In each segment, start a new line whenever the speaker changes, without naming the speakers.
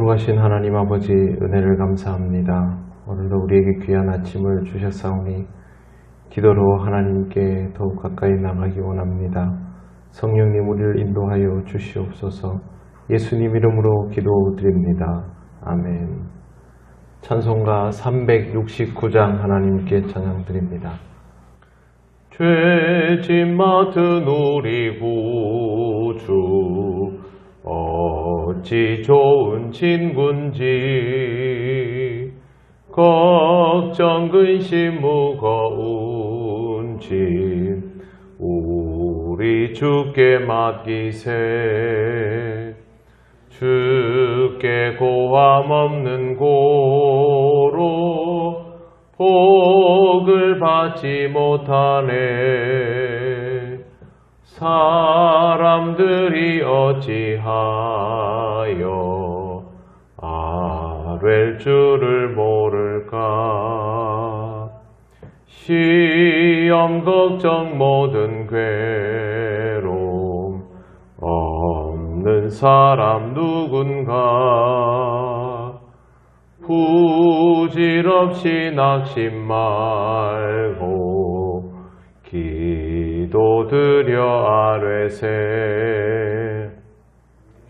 거룩하신 하나님 아버지 은혜를 감사합니다. 오늘도 우리에게 귀한 아침을 주셨사오니 기도로 하나님께 더욱 가까이 나가기 원합니다. 성령님 우리를 인도하여 주시옵소서. 예수님 이름으로 기도드립니다. 아멘. 찬송가 369장 하나님께 찬양드립니다. 죄짐 맡은 우리 구주 어찌 좋은 친군지 걱정 근심 무거운 짐 우리 주께 맡기세. 주께 고함 없는 고로 복을 받지 못하네. 사람들이 어찌하여 아뢰 줄을 모를까. 시험 걱정 모든 괴로움 없는 사람 누군가. 부질없이 낙심 말고 기도드려 아뢰세.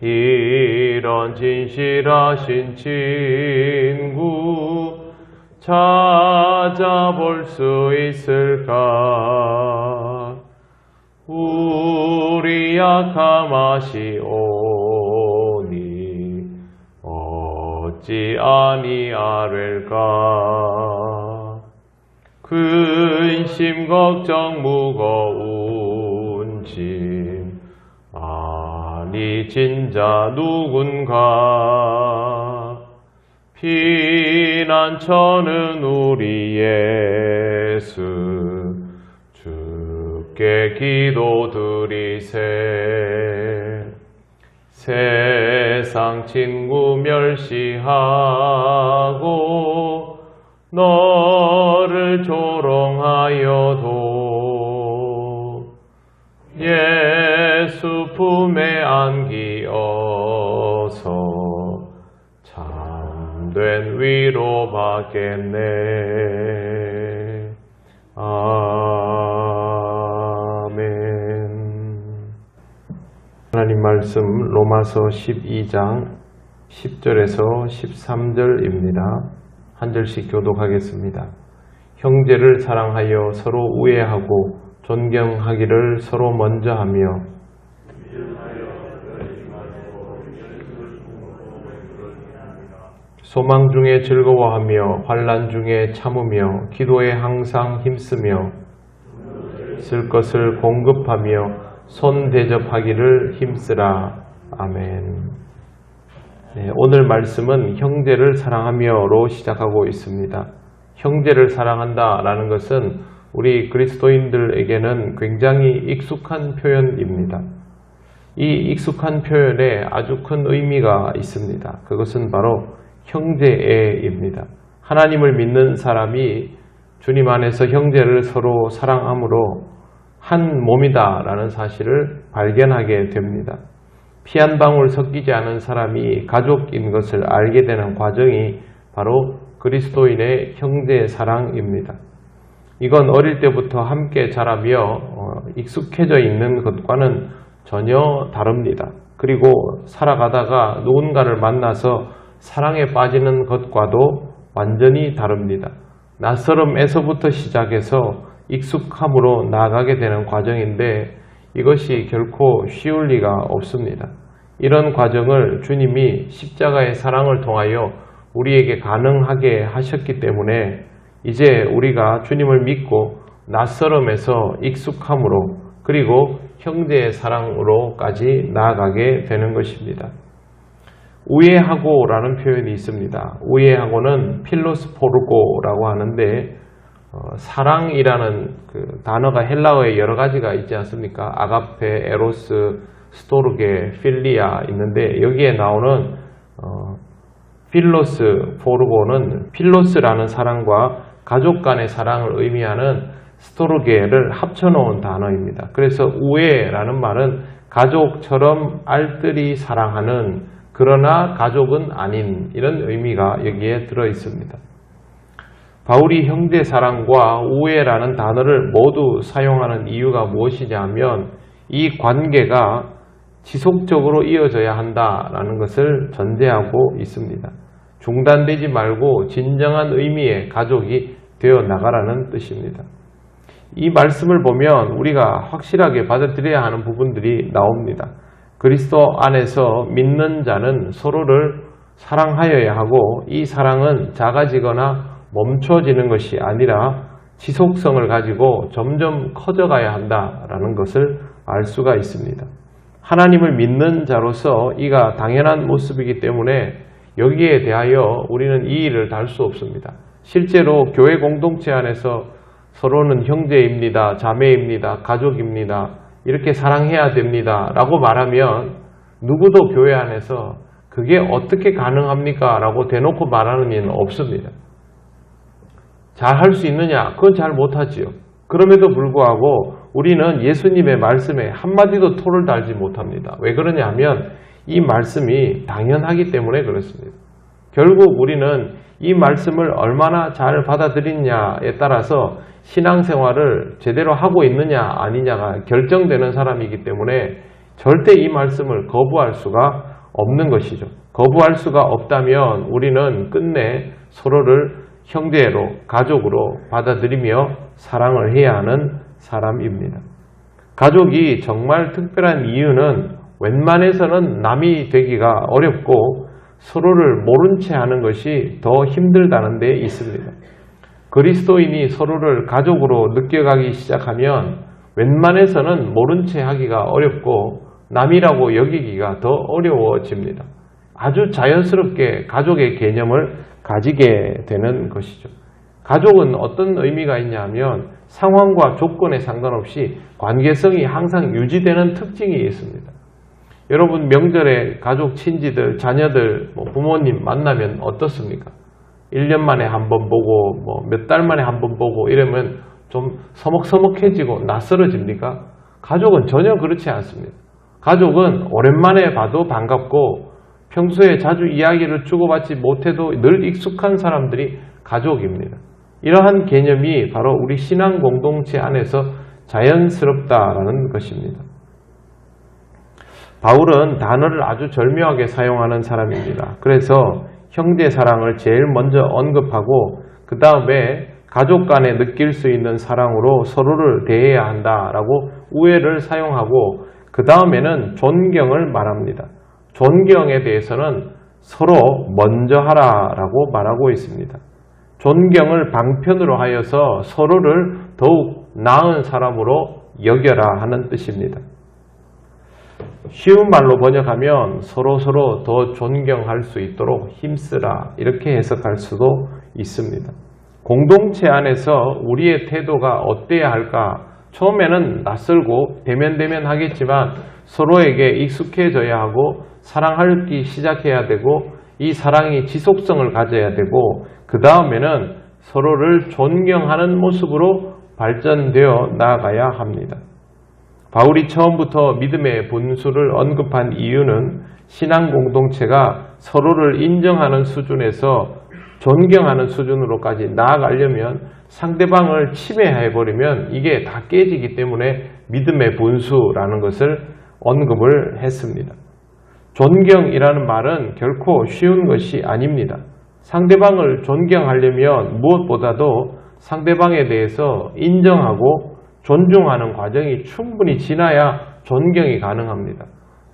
이런 진실하신 친구 찾아볼 수 있을까. 우리 약함 아시오니 어찌 아니 아뢰일까. 근심 걱정 무거운 짐 아니 진자 누군가. 피난처는 우리 예수 주께 기도드리세. 세상 친구 멸시하고 너를 조롱하여도 예수 품에 안기어서 참된 위로 받겠네. 아멘. 하나님 말씀 로마서 12장 10절에서 13절입니다. 한 절씩 교독하겠습니다. 형제를 사랑하여 서로 우애하고 존경하기를 서로 먼저 하며 소망 중에 즐거워하며 환난 중에 참으며 기도에 항상 힘쓰며 쓸 것을 공급하며 손 대접하기를 힘쓰라. 아멘. 네, 오늘 말씀은 형제를 사랑하며로 시작하고 있습니다. 형제를 사랑한다 라는 것은 우리 그리스도인들에게는 굉장히 익숙한 표현입니다. 이 익숙한 표현에 아주 큰 의미가 있습니다. 그것은 바로 형제애입니다. 하나님을 믿는 사람이 주님 안에서 형제를 서로 사랑함으로 한 몸이다 라는 사실을 발견하게 됩니다. 피 한 방울 섞이지 않은 사람이 가족인 것을 알게 되는 과정이 바로 그리스도인의 형제 사랑입니다. 이건 어릴 때부터 함께 자라며 익숙해져 있는 것과는 전혀 다릅니다. 그리고 살아가다가 누군가를 만나서 사랑에 빠지는 것과도 완전히 다릅니다. 낯설음에서부터 시작해서 익숙함으로 나아가게 되는 과정인데 이것이 결코 쉬울 리가 없습니다. 이런 과정을 주님이 십자가의 사랑을 통하여 우리에게 가능하게 하셨기 때문에 이제 우리가 주님을 믿고 낯설음에서 익숙함으로 그리고 형제의 사랑으로까지 나아가게 되는 것입니다. 우애하고 라는 표현이 있습니다. 우애하고는 필로스포르고라고 하는데 사랑이라는 그 단어가 헬라어에 여러 가지가 있지 않습니까? 아가페, 에로스, 스토르게, 필리아 있는데 여기에 나오는 필로스 포르고는 필로스라는 사랑과 가족 간의 사랑을 의미하는 스토르게를 합쳐놓은 단어입니다. 그래서 우애라는 말은 가족처럼 알뜰히 사랑하는 그러나 가족은 아닌, 이런 의미가 여기에 들어 있습니다. 바울이 형제 사랑과 우애라는 단어를 모두 사용하는 이유가 무엇이냐 하면 이 관계가 지속적으로 이어져야 한다라는 것을 전제하고 있습니다. 중단되지 말고 진정한 의미의 가족이 되어 나가라는 뜻입니다. 이 말씀을 보면 우리가 확실하게 받아들여야 하는 부분들이 나옵니다. 그리스도 안에서 믿는 자는 서로를 사랑하여야 하고 이 사랑은 작아지거나 멈춰지는 것이 아니라 지속성을 가지고 점점 커져가야 한다라는 것을 알 수가 있습니다. 하나님을 믿는 자로서 이가 당연한 모습이기 때문에 여기에 대하여 우리는 이의를 달 수 없습니다. 실제로 교회 공동체 안에서 서로는 형제입니다, 자매입니다, 가족입니다, 이렇게 사랑해야 됩니다 라고 말하면 누구도 교회 안에서 그게 어떻게 가능합니까? 라고 대놓고 말하는 이는 없습니다. 잘 할 수 있느냐? 그건 잘 못하지요. 그럼에도 불구하고 우리는 예수님의 말씀에 한마디도 토를 달지 못합니다. 왜 그러냐 하면 이 말씀이 당연하기 때문에 그렇습니다. 결국 우리는 이 말씀을 얼마나 잘 받아들이냐에 따라서 신앙생활을 제대로 하고 있느냐 아니냐가 결정되는 사람이기 때문에 절대 이 말씀을 거부할 수가 없는 것이죠. 거부할 수가 없다면 우리는 끝내 서로를 형제로, 가족으로 받아들이며 사랑을 해야 하는 사람입니다. 가족이 정말 특별한 이유는 웬만해서는 남이 되기가 어렵고 서로를 모른 채 하는 것이 더 힘들다는 데 있습니다. 그리스도인이 서로를 가족으로 느껴가기 시작하면 웬만해서는 모른 채 하기가 어렵고 남이라고 여기기가 더 어려워집니다. 아주 자연스럽게 가족의 개념을 가지게 되는 것이죠. 가족은 어떤 의미가 있냐 하면 상황과 조건에 상관없이 관계성이 항상 유지되는 특징이 있습니다. 여러분 명절에 가족, 친지들, 자녀들, 부모님 만나면 어떻습니까? 1년 만에 한 번 보고 몇 달 만에 한 번 보고 이러면 좀 서먹서먹해지고 낯설어집니까? 가족은 전혀 그렇지 않습니다. 가족은 오랜만에 봐도 반갑고 평소에 자주 이야기를 주고받지 못해도 늘 익숙한 사람들이 가족입니다. 이러한 개념이 바로 우리 신앙 공동체 안에서 자연스럽다라는 것입니다. 바울은 단어를 아주 절묘하게 사용하는 사람입니다. 그래서 형제 사랑을 제일 먼저 언급하고 그 다음에 가족 간에 느낄 수 있는 사랑으로 서로를 대해야 한다라고 우애를 사용하고 그 다음에는 존경을 말합니다. 존경에 대해서는 서로 먼저 하라라고 말하고 있습니다. 존경을 방편으로 하여서 서로를 더욱 나은 사람으로 여겨라 하는 뜻입니다. 쉬운 말로 번역하면 서로서로 더 존경할 수 있도록 힘쓰라, 이렇게 해석할 수도 있습니다. 공동체 안에서 우리의 태도가 어때야 할까? 처음에는 낯설고 대면하겠지만 서로에게 익숙해져야 하고 사랑하기 시작해야 되고 이 사랑이 지속성을 가져야 되고 그 다음에는 서로를 존경하는 모습으로 발전되어 나아가야 합니다. 바울이 처음부터 믿음의 분수를 언급한 이유는 신앙 공동체가 서로를 인정하는 수준에서 존경하는 수준으로까지 나아가려면 상대방을 침해해버리면 이게 다 깨지기 때문에 믿음의 분수라는 것을 언급을 했습니다. 존경이라는 말은 결코 쉬운 것이 아닙니다. 상대방을 존경하려면 무엇보다도 상대방에 대해서 인정하고 존중하는 과정이 충분히 지나야 존경이 가능합니다.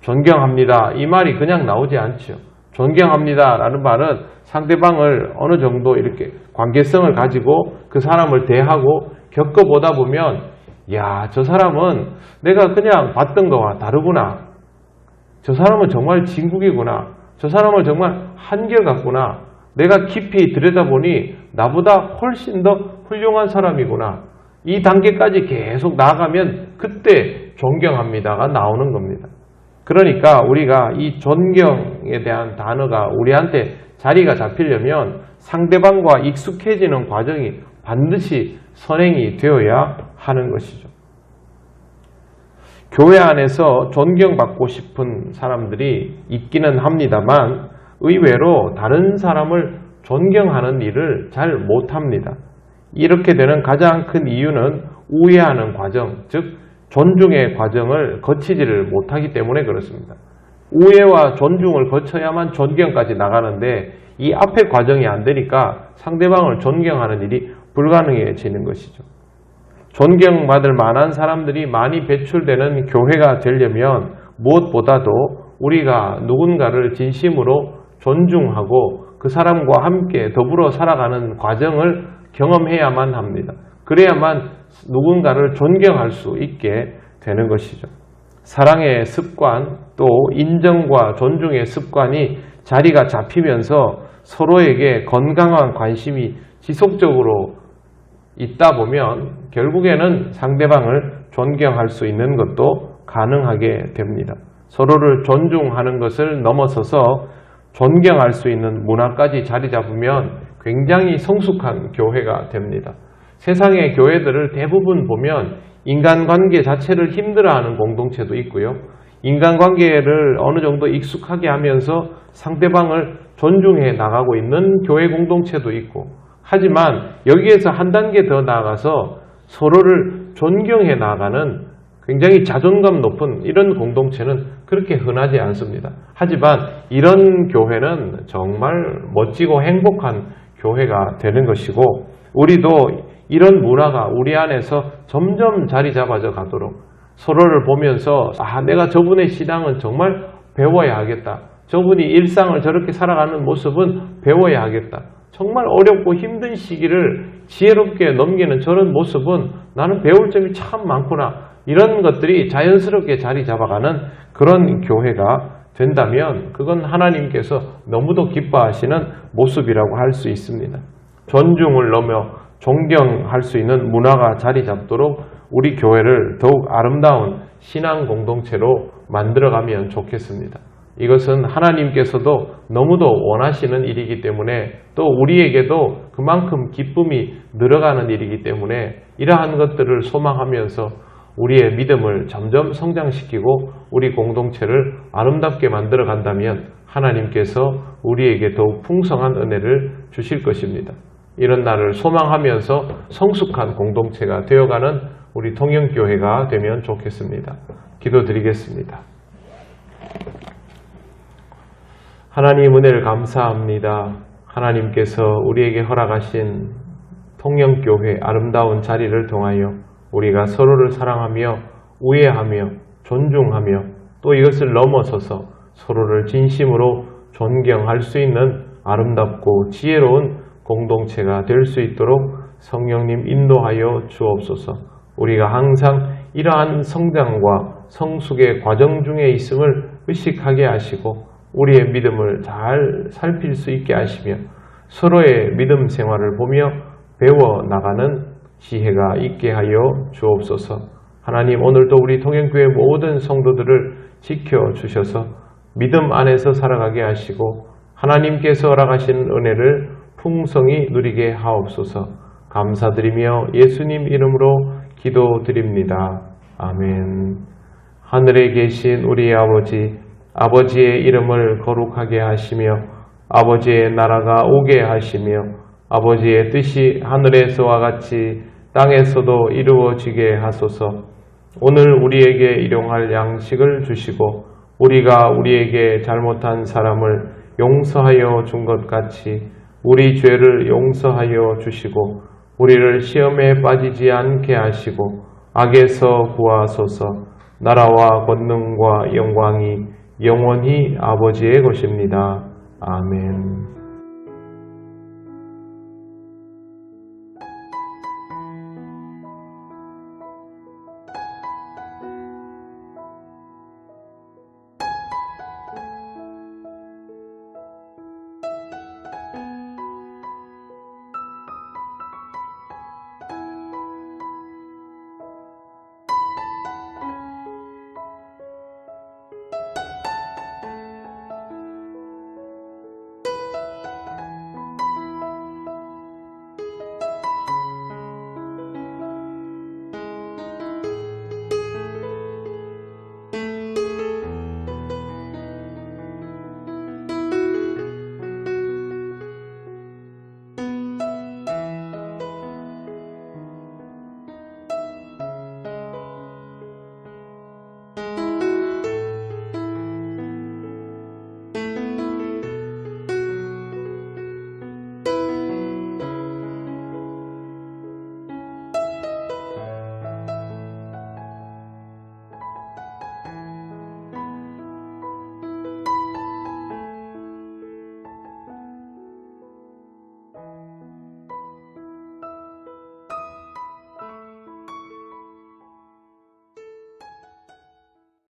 존경합니다. 이 말이 그냥 나오지 않죠. 존경합니다 라는 말은 상대방을 어느 정도 이렇게 관계성을 가지고 그 사람을 대하고 겪어보다 보면 야, 저 사람은 내가 그냥 봤던 거와 다르구나. 저 사람은 정말 진국이구나. 저 사람은 정말 한결같구나. 내가 깊이 들여다보니 나보다 훨씬 더 훌륭한 사람이구나. 이 단계까지 계속 나아가면 그때 존경합니다가 나오는 겁니다. 그러니까 우리가 이 존경에 대한 단어가 우리한테 자리가 잡히려면 상대방과 익숙해지는 과정이 반드시 선행이 되어야 하는 것이죠. 교회 안에서 존경받고 싶은 사람들이 있기는 합니다만 의외로 다른 사람을 존경하는 일을 잘 못합니다. 이렇게 되는 가장 큰 이유는 우애하는 과정, 즉 존중의 과정을 거치지를 못하기 때문에 그렇습니다. 우애와 존중을 거쳐야만 존경까지 나가는데 이 앞에 과정이 안 되니까 상대방을 존경하는 일이 불가능해지는 것이죠. 존경받을 만한 사람들이 많이 배출되는 교회가 되려면 무엇보다도 우리가 누군가를 진심으로 존중하고 그 사람과 함께 더불어 살아가는 과정을 경험해야만 합니다. 그래야만 누군가를 존경할 수 있게 되는 것이죠. 사랑의 습관, 또 인정과 존중의 습관이 자리가 잡히면서 서로에게 건강한 관심이 지속적으로 있다 보면 결국에는 상대방을 존경할 수 있는 것도 가능하게 됩니다. 서로를 존중하는 것을 넘어서서 존경할 수 있는 문화까지 자리 잡으면 굉장히 성숙한 교회가 됩니다. 세상의 교회들을 대부분 보면 인간관계 자체를 힘들어하는 공동체도 있고요. 인간관계를 어느 정도 익숙하게 하면서 상대방을 존중해 나가고 있는 교회 공동체도 있고, 하지만 여기에서 한 단계 더 나아가서 서로를 존경해 나가는 굉장히 자존감 높은 이런 공동체는 그렇게 흔하지 않습니다. 하지만 이런 교회는 정말 멋지고 행복한 교회가 되는 것이고, 우리도 이런 문화가 우리 안에서 점점 자리 잡아져 가도록 서로를 보면서 내가 저분의 신앙은 정말 배워야 하겠다. 저분이 일상을 저렇게 살아가는 모습은 배워야 하겠다. 정말 어렵고 힘든 시기를 지혜롭게 넘기는 저런 모습은 나는 배울 점이 참 많구나. 이런 것들이 자연스럽게 자리 잡아가는 그런 교회가 된다면 그건 하나님께서 너무도 기뻐하시는 모습이라고 할 수 있습니다. 존중을 넘어 존경할 수 있는 문화가 자리 잡도록 우리 교회를 더욱 아름다운 신앙 공동체로 만들어가면 좋겠습니다. 이것은 하나님께서도 너무도 원하시는 일이기 때문에 또 우리에게도 그만큼 기쁨이 늘어가는 일이기 때문에 이러한 것들을 소망하면서 우리의 믿음을 점점 성장시키고 우리 공동체를 아름답게 만들어 간다면 하나님께서 우리에게 더욱 풍성한 은혜를 주실 것입니다. 이런 날을 소망하면서 성숙한 공동체가 되어가는 우리 통영교회가 되면 좋겠습니다. 기도드리겠습니다. 하나님 은혜를 감사합니다. 하나님께서 우리에게 허락하신 통영교회 아름다운 자리를 통하여 우리가 서로를 사랑하며 우애하며 존중하며 또 이것을 넘어서서 서로를 진심으로 존경할 수 있는 아름답고 지혜로운 공동체가 될 수 있도록 성령님 인도하여 주옵소서. 우리가 항상 이러한 성장과 성숙의 과정 중에 있음을 의식하게 하시고 우리의 믿음을 잘 살필 수 있게 하시며 서로의 믿음 생활을 보며 배워나가는 지혜가 있게 하여 주옵소서. 하나님, 오늘도 우리 통영교회 모든 성도들을 지켜주셔서 믿음 안에서 살아가게 하시고 하나님께서 허락하신 은혜를 풍성히 누리게 하옵소서. 감사드리며 예수님 이름으로 기도드립니다. 아멘. 하늘에 계신 우리 아버지, 아버지의 이름을 거룩하게 하시며 아버지의 나라가 오게 하시며 아버지의 뜻이 하늘에서와 같이 땅에서도 이루어지게 하소서. 오늘 우리에게 일용할 양식을 주시고 우리가 우리에게 잘못한 사람을 용서하여 준 것 같이 우리 죄를 용서하여 주시고 우리를 시험에 빠지지 않게 하시고 악에서 구하소서. 나라와 권능과 영광이 영원히 아버지의 것입니다. 아멘.